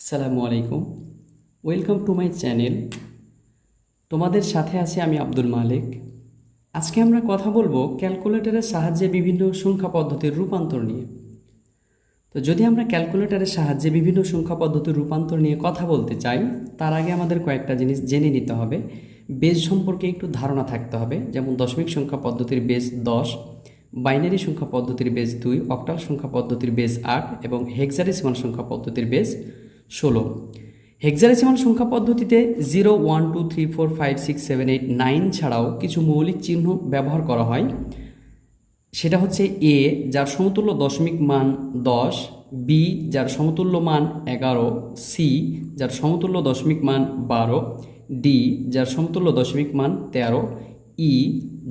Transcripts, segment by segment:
আসসালামু আলাইকুম। Welcome to my channel. তোমাদের সাথে আছি আমি আব্দুল মালিক। আজকে আমরা কথা বলবো ক্যালকুলেটরের সাহায্যে বিভিন্ন সংখ্যা পদ্ধতির রূপান্তর নিয়ে। তো যদি আমরা ক্যালকুলেটরের সাহায্যে বিভিন্ন সংখ্যা পদ্ধতির রূপান্তর নিয়ে কথা বলতে চাই, তার আগে আমাদের কয়েকটা জিনিস জেনে নিতে হবে। বেস সম্পর্কে একটু ধারণা থাকতে হবে, যেমন দশমিক সংখ্যা পদ্ধতির বেস 10, বাইনারি সংখ্যা পদ্ধতির বেস 2, অক্টাল সংখ্যা পদ্ধতির বেস 8 এবং হেক্সাডেসিমাল সংখ্যা পদ্ধতির বেস 16। হেক্সাডেসিমাল সংখ্যা পদ্ধতিতে 0, 1, 2, 3, 4, 5, 6, 7, 8, 9 ছাড়াও কিছু মৌলিক চিহ্ন ব্যবহার করা হয়। সেটা হচ্ছে এ, যার সমতুল্য দশমিক মান 10, বি, যার সমতুল্য মান 11, সি, যার সমতুল্য দশমিক মান 12, ডি, যার সমতুল্য দশমিক মান 13, ই,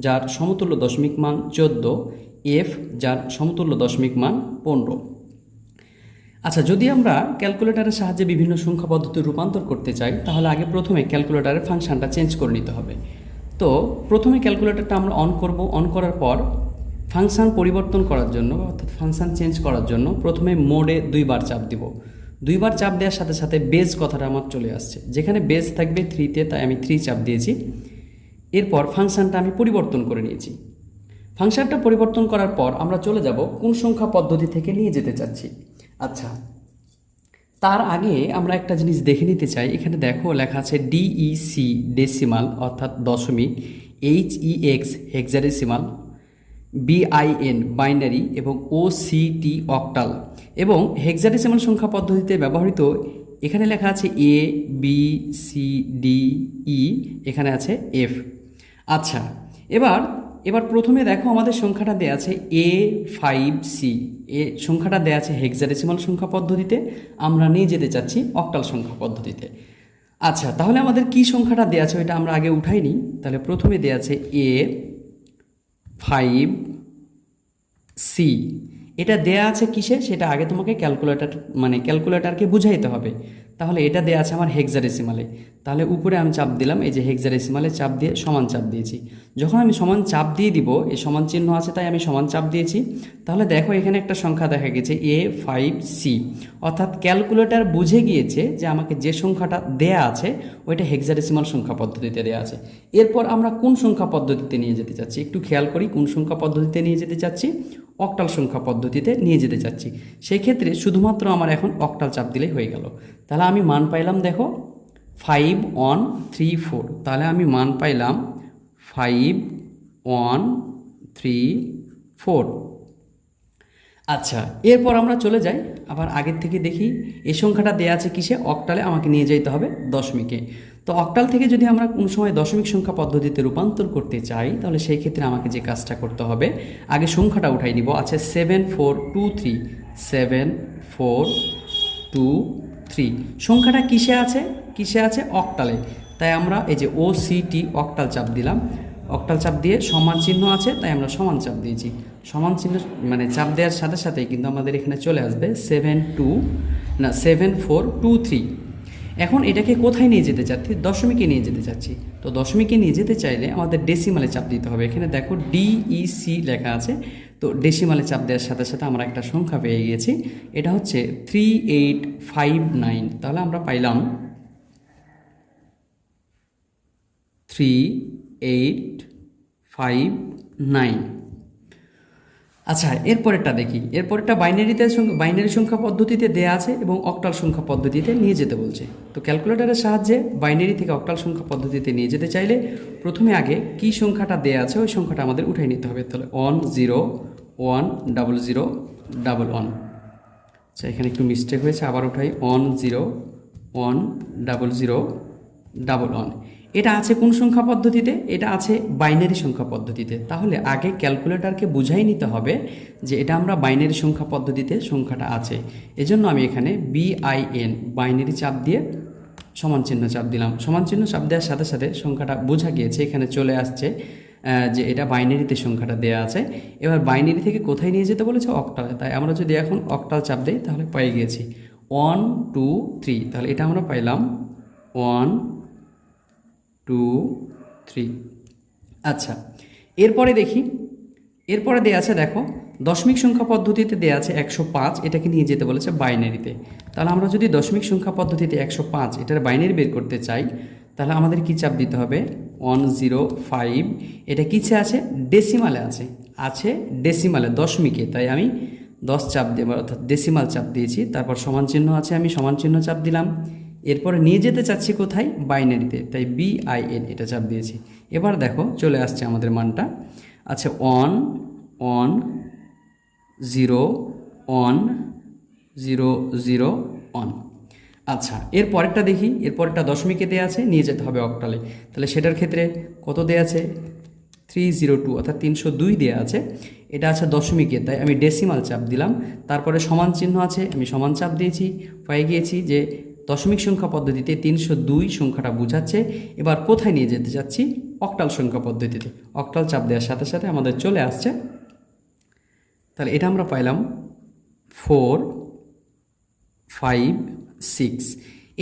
যার সমতুল্য দশমিক মান 14, এফ, যার সমতুল্য দশমিক মান 15। আচ্ছা, যদি আমরা ক্যালকুলেটরের সাহায্যে বিভিন্ন সংখ্যা পদ্ধতি রূপান্তর করতে চাই, তাহলে আগে প্রথমে ক্যালকুলেটরের ফাংশনটা চেঞ্জ করে নিতে হবে। তো প্রথমে ক্যালকুলেটরটা আমরা অন করব। অন করার পর ফাংশন পরিবর্তন করার জন্য, অর্থাৎ ফাংশন চেঞ্জ করার জন্য প্রথমে মোডে 2বার চাপ দিব। 2বার চাপ দেওয়ার সাথে সাথে বেস কথাটা আমার চলে আসছে। যেখানে বেস থাকবে 3-তে, তাই আমি 3 চাপ দিয়েছি। এরপর ফাংশনটা আমি পরিবর্তন করে নিয়েছি। ফাংশনটা পরিবর্তন করার পর আমরা চলে যাব কোন সংখ্যা পদ্ধতি থেকে নিয়ে যেতে চাচ্ছি। আচ্ছা, তার আগে আমরা একটা জিনিস দেখে নিতে চাই। এখানে দেখো লেখা আছে ডিইসি ডেসিমাল অর্থাৎ দশমিক, এইচইএক্স হেক্সাডেসিমাল, বিআইএন বাইনারি এবং ওসিটি অক্টাল। এবং হেক্সাডেসিমাল সংখ্যা পদ্ধতিতে ব্যবহৃত এখানে লেখা আছে এ, বি, সি, ডি, ই, এখানে আছে এফ। আচ্ছা, এবার প্রথমে দেখো আমাদের সংখ্যাটা দেয়া আছে A5C। এ সংখ্যাটা দেয়া আছে হেক্সাডেসিমাল সংখ্যা পদ্ধতিতে, আমরা নিয়ে যেতে চাচ্ছি অক্টাল সংখ্যা পদ্ধতিতে। আচ্ছা, তাহলে আমাদের কি সংখ্যাটা দেয়া আছে ওইটা আমরা আগে উঠাই নিই। তাহলে প্রথমে দেয়া আছে A5C। এটা দেয়া আছে কিসে সেটা আগে তোমাকে ক্যালকুলেটরকে বুঝাইতে হবে। তাহলে এটা দেয়া আছে আমার হেক্সাডেসিমালে। তাহলে উপরে আমি চাপ দিলাম, এই যে হেক্সাডেসিমালে চাপ দিয়ে সমান চাপ দিয়েছি। যখন আমি সমান চাপ দিয়ে দিব, এই সমান চিহ্ন আছে তাই আমি সমান চাপ দিয়েছি। তাহলে দেখো এখানে একটা সংখ্যা দেখা গেছে A5C, অর্থাৎ ক্যালকুলেটর বুঝে গিয়েছে যে আমাকে যে সংখ্যাটা দেয়া আছে ওইটা হেক্সাডেসিমাল সংখ্যা পদ্ধতিতে দেয়া আছে। এরপর আমরা কোন সংখ্যা পদ্ধতিতে নিয়ে যেতে চাচ্ছি একটু খেয়াল করি। কোন সংখ্যা পদ্ধতিতে নিয়ে যেতে চাচ্ছি? অক্টাল সংখ্যা পদ্ধতিতে নিয়ে যেতে চাচ্ছি। সেই ক্ষেত্রে শুধুমাত্র আমার এখন অক্টাল চাপ দিলেই হয়ে গেল। তাহলে আমি মান পাইলাম দেখো 5134। তাহলে আমি মান পাইলাম 5134। আচ্ছা, এরপর আমরা চলে যাই আবার আগের থেকে দেখি এই সংখ্যাটা দেয়া আছে কিসে? অক্টালে। আমাকে নিয়ে যেতে হবে দশমিকে। তো অক্টাল থেকে যদি আমরা কোনো সময় দশমিক সংখ্যা পদ্ধতিতে রূপান্তর করতে চাই, তাহলে সেই ক্ষেত্রে আমাকে যে কাজটা করতে হবে, আগে সংখ্যাটা উঠাই নিব। আছে 7423, 7423। সংখ্যাটা কিসে আছে? অক্টালে। তাই আমরা এই যে ওসিটি অক্টাল চাপ দিলাম। অক্টাল চাপ দিয়ে সমান চিহ্ন আছে তাই আমরা সমান চাপ দিয়েছি। সমান চিহ্ন চাপ দেওয়ার সাথে সাথেই কিন্তু আমাদের এখানে চলে আসবে 7423। এখন এটাকে কোথায় নিয়ে যেতে চাচ্ছি? দশমিকে নিয়ে যেতে চাচ্ছি। তো দশমিকে নিয়ে যেতে চাইলে আমাদের ডেসিমালে চাপ দিতে হবে। এখানে দেখো ডিইসি লেখা আছে। তো ডেসিমালে চাপ দেওয়ার সাথে সাথে আমরা একটা সংখ্যা পেয়ে গিয়েছি। এটা হচ্ছে 3859। তাহলে আমরা পাইলাম 3859। আচ্ছা, এরপরেরটা দেখি। এরপরেরটা বাইনারি সংখ্যা পদ্ধতিতে দেয়া আছে এবং অক্টাল সংখ্যা পদ্ধতিতে নিয়ে যেতে বলছে। তো ক্যালকুলেটরের সাহায্যে বাইনারি থেকে অক্টাল সংখ্যা পদ্ধতিতে নিয়ে যেতে চাইলে প্রথমে আগে কি সংখ্যাটা দেয়া আছে ওই সংখ্যাটা আমাদের উঠাই নিতে হবে। তাহলে 101011। আচ্ছা, এখানে একটু মিস্টেক হয়েছে, আবার উঠাই 101011। এটা আছে কোন সংখ্যা পদ্ধতিতে? এটা আছে বাইনারি সংখ্যা পদ্ধতিতে। তাহলে আগে ক্যালকুলেটরকে বুঝাই নিতে হবে যে এটা আমরা বাইনারি সংখ্যা পদ্ধতিতে সংখ্যাটা আছে। এজন্য আমি এখানে বিআইএন বাইনারি চাপ দিয়ে সমান চিহ্ন চাপ দিলাম। সমান চিহ্ন চাপ দেওয়ার সাথে সাথে সংখ্যাটা বোঝা গিয়েছে, এখানে চলে আসছে যে এটা বাইনারিতে সংখ্যাটা দেয়া আছে। এবার বাইনারি থেকে কোথায় নিয়ে যেতে বলেছে? অক্টালে। তাই আমরা যদি এখন অক্টাল চাপ দিই তাহলে পেয়ে গিয়েছি 123। তাহলে এটা আমরা পাইলাম 123। আচ্ছা, এরপরে দেখি। এরপরে দেয়া আছে দেখো দশমিক সংখ্যা পদ্ধতিতে দেওয়া আছে 105, এটাকে নিয়ে যেতে বলেছে বাইনারিতে। তাহলে আমরা যদি দশমিক সংখ্যা পদ্ধতিতে 105 এটার বাইনারি বের করতে চাই, তাহলে আমাদের কী চাপ দিতে হবে? 105। এটা কিসে আছে? ডেসিমালে আছে ডেসিমালে, দশমিকে, তাই আমি 10 চাপ দেব, অর্থাৎ ডেসিমাল চাপ দিয়েছি। তারপর সমান চিহ্ন আছে, আমি সমান চিহ্ন চাপ দিলাম। এরপরে নিয়ে যেতে চাচ্ছি কোথায়? বাইনারিতে, তাই BIN এটা চাপ দিয়েছি। এবার দেখো চলে আসছে আমাদের মানটা। আচ্ছা 1 1 0 1 0 0 1। আচ্ছা এর পরেরটা দেখি, এর পরেরটা দশমিকে দেওয়া আছে, নিয়ে যেতে হবে অক্টালে। তাহলে সেটার ক্ষেত্রে কত দেওয়া আছে? 302, অর্থাৎ 302 দেওয়া আছে। এটা আছে দশমিকে, তাই আমি ডেসিমাল চাপ দিলাম। তারপরে সমান চিহ্ন আছে, আমি সমান চাপ দিয়েছি, পেয়ে গিয়েছি যে দশমিক সংখ্যা পদ্ধতিতে 302 সংখ্যাটা বোঝাচ্ছে। এবার কোথায় নিয়ে যেতে চাচ্ছি? অক্টাল সংখ্যা পদ্ধতিতে। অক্টাল চাপ দেওয়ার সাথে সাথে আমাদের চলে আসছে। তাহলে এটা আমরা পাইলাম 4 5 6।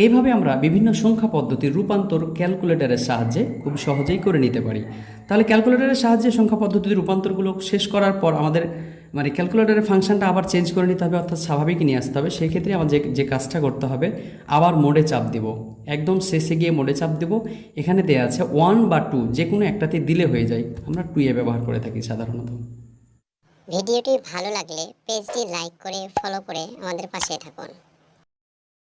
এইভাবে আমরা বিভিন্ন সংখ্যা পদ্ধতির রূপান্তর ক্যালকুলেটরের সাহায্যে খুব সহজেই করে নিতে পারি। তাহলে ক্যালকুলেটরের সাহায্যে সংখ্যা পদ্ধতির রূপান্তরগুলো শেষ করার পর আমাদের ক্যালকুলেটরের ফাংশনটা আবার চেঞ্জ করে নিতে হবে, অর্থাৎ স্বাভাবিক নিয়ে আসতে হবে। সেই ক্ষেত্রে আমাদের যে কাজটা করতে হবে, আবার মোডে চাপ দেব, একদম শেষে গিয়ে মোডে চাপ দেব। এখানে দেওয়া আছে 1 বা 2, যে কোনো একটাতে দিলে হয়ে যায়। আমরা 2 ব্যবহার করে থাকি সাধারণত। ভিডিওটি ভালো লাগলে পেজটি লাইক করে ফলো করে আমাদের পাশে থাকুন।